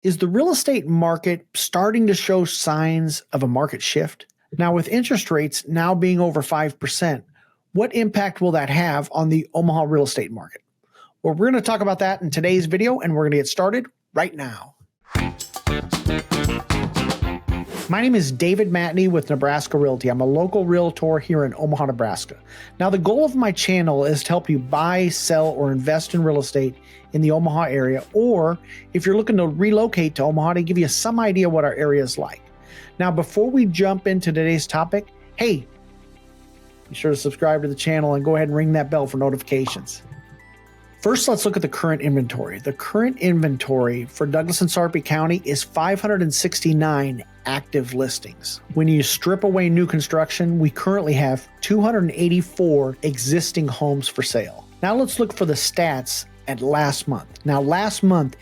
Is the real estate market starting to show signs of a market shift? Now, with interest rates now being over 5%, what impact will that have on the Omaha real estate market? Well, we're going to talk about that in today's video, and we're going to get started right now. My name is David Matney with Nebraska Realty. I'm a local realtor here in Omaha, Nebraska. Now, the goal of my channel is to help you buy, sell, or invest in real estate in the Omaha area, or if you're looking to relocate to Omaha, to give you some idea what our area is like. Now, before we jump into today's topic, hey, be sure to subscribe to the channel and go ahead and ring that bell for notifications. First, let's look at the current inventory. The current inventory for Douglas and Sarpy County is 569 active listings. When you strip away new construction, we currently have 284 existing homes for sale. Now let's look for the stats at last month. Now last month,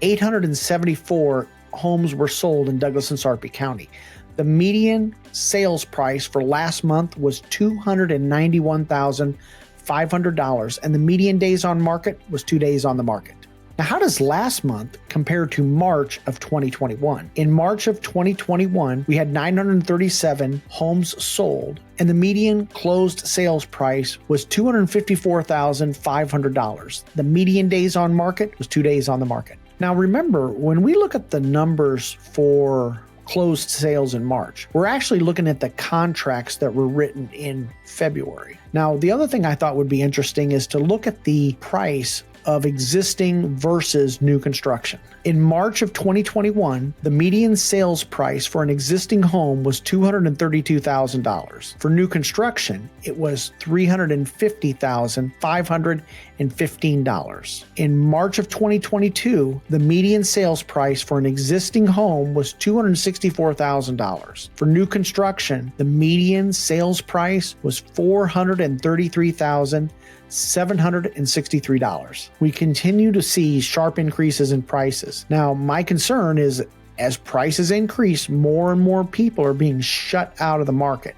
874 homes were sold in Douglas and Sarpy County. The median sales price for last month was $291,500, and the median days on market was 2 days on the market. Now, how does last month compare to March of 2021? In March of 2021, we had 937 homes sold, and the median closed sales price was $254,500. The median days on market was 2 days on the market. Now, remember, when we look at the numbers for closed sales in March, we're actually looking at the contracts that were written in February. Now, the other thing I thought would be interesting is to look at the price of existing versus new construction. In March of 2021, the median sales price for an existing home was $232,000. For new construction, it was $350,515. In March of 2022, the median sales price for an existing home was $264,000. For new construction, the median sales price was $433,763. We continue to see sharp increases in prices. Now, my concern is as prices increase, more and more people are being shut out of the market.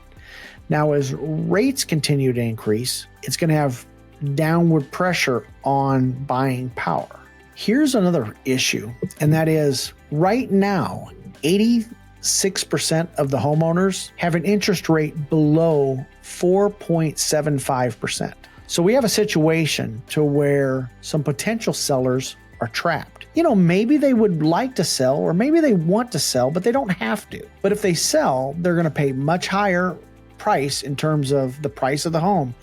Now, as rates continue to increase, it's going to have downward pressure on buying power. Here's another issue, and that is right now, 86% of the homeowners have an interest rate below 4.75%. So we have a situation to where some potential sellers are trapped. You know, maybe they would like to sell, or maybe they want to sell, but they don't have to. But if they sell, they're going to pay much higher price in terms of the price of the home,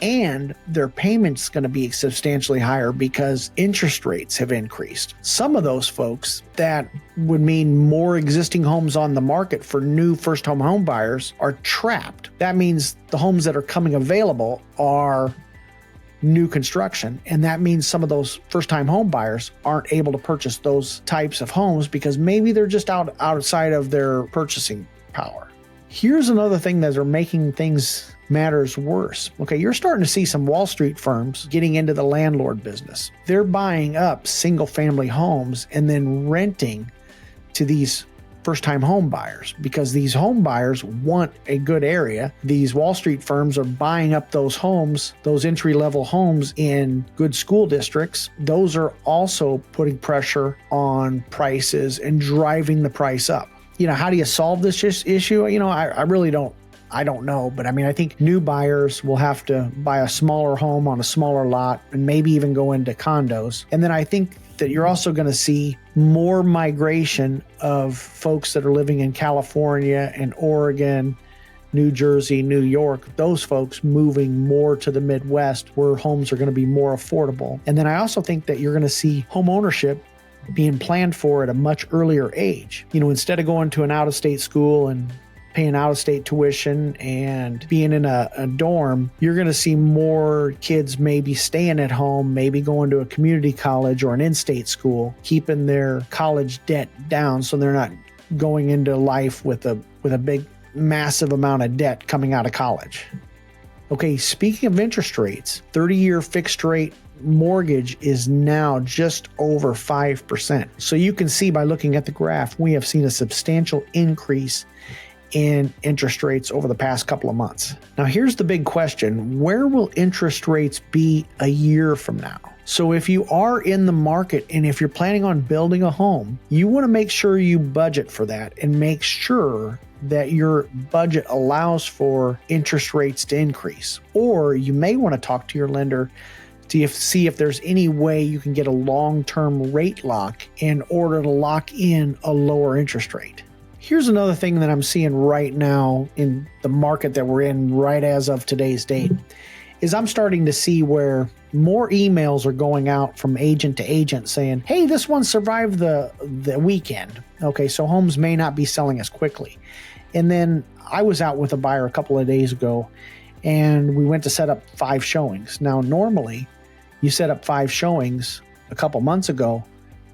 and their payment's going to be substantially higher because interest rates have increased. Some of those folks, that would mean more existing homes on the market for new first-home home buyers, are trapped. That means the homes that are coming available are new construction, and that means some of those first-time home buyers aren't able to purchase those types of homes because maybe they're just outside of their purchasing power. Here's another thing that are making things matters worse. Okay, you're starting to see some Wall Street firms getting into the landlord business. They're buying up single-family homes and then renting to these first-time home buyers because these home buyers want a good area. These Wall Street firms are buying up those homes, those entry-level homes in good school districts. Those are also putting pressure on prices and driving the price up. You know, how do you solve this issue? You know, I really don't. I don't know, but I mean, I think new buyers will have to buy a smaller home on a smaller lot and maybe even go into condos. And then I think that you're also going to see more migration of folks that are living in California and Oregon, New Jersey, New York, those folks moving more to the Midwest where homes are going to be more affordable. And then I also think that you're going to see home ownership being planned for at a much earlier age. You know, instead of going to an out-of-state school and paying out-of-state tuition and being in a dorm, you're going to see more kids maybe staying at home, maybe going to a community college or an in-state school, keeping their college debt down so they're not going into life with a big, massive amount of debt coming out of college. Okay, speaking of interest rates, 30-year fixed rate mortgage is now just over 5%. So you can see by looking at the graph, we have seen a substantial increase in interest rates over the past couple of months. Now, here's the big question. Where will interest rates be a year from now? So if you are in the market and if you're planning on building a home, you want to make sure you budget for that and make sure that your budget allows for interest rates to increase. Or you may want to talk to your lender to see if there's any way you can get a long-term rate lock in order to lock in a lower interest rate. Here's another thing that I'm seeing right now in the market that we're in right as of today's date is I'm starting to see where more emails are going out from agent to agent saying, hey, this one survived the weekend. Okay, so homes may not be selling as quickly. And then I was out with a buyer a couple of days ago and we went to set up 5 showings. Now, normally you set up 5 showings a couple months ago,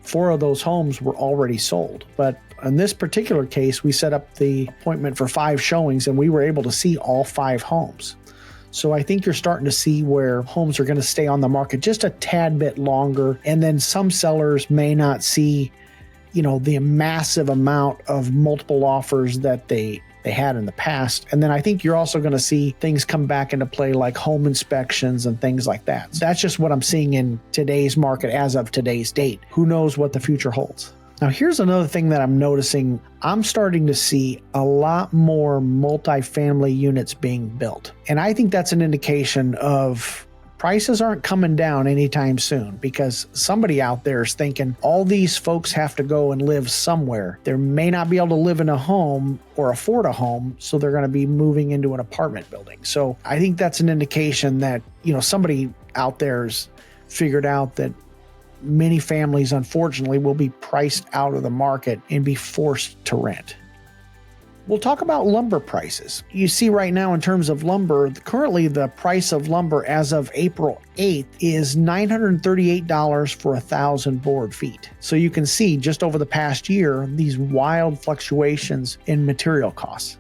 4 of those homes were already sold. But in this particular case, we set up the appointment for 5 showings and we were able to see all 5 homes. So I think you're starting to see where homes are going to stay on the market just a tad bit longer. And then some sellers may not see, the massive amount of multiple offers that they had in the past. And then I think you're also going to see things come back into play like home inspections and things like that. So that's just what I'm seeing in today's market as of today's date. Who knows what the future holds? Now, here's another thing that I'm noticing. I'm starting to see a lot more multifamily units being built. And I think that's an indication of prices aren't coming down anytime soon because somebody out there is thinking all these folks have to go and live somewhere. They may not be able to live in a home or afford a home, so they're going to be moving into an apartment building. So I think that's an indication that, somebody out there's figured out that many families, unfortunately, will be priced out of the market and be forced to rent. We'll talk about lumber prices. You see right now in terms of lumber, currently the price of lumber as of April 8th is $938 for 1,000 board feet. So you can see just over the past year, these wild fluctuations in material costs.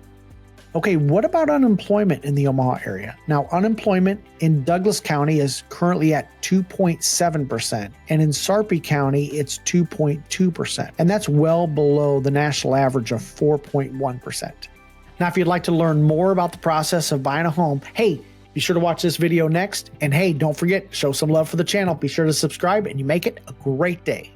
Okay, what about unemployment in the Omaha area? Now, unemployment in Douglas County is currently at 2.7%, and in Sarpy County, it's 2.2%, and that's well below the national average of 4.1%. Now, if you'd like to learn more about the process of buying a home, hey, be sure to watch this video next, and hey, don't forget, show some love for the channel. Be sure to subscribe, and you make it a great day.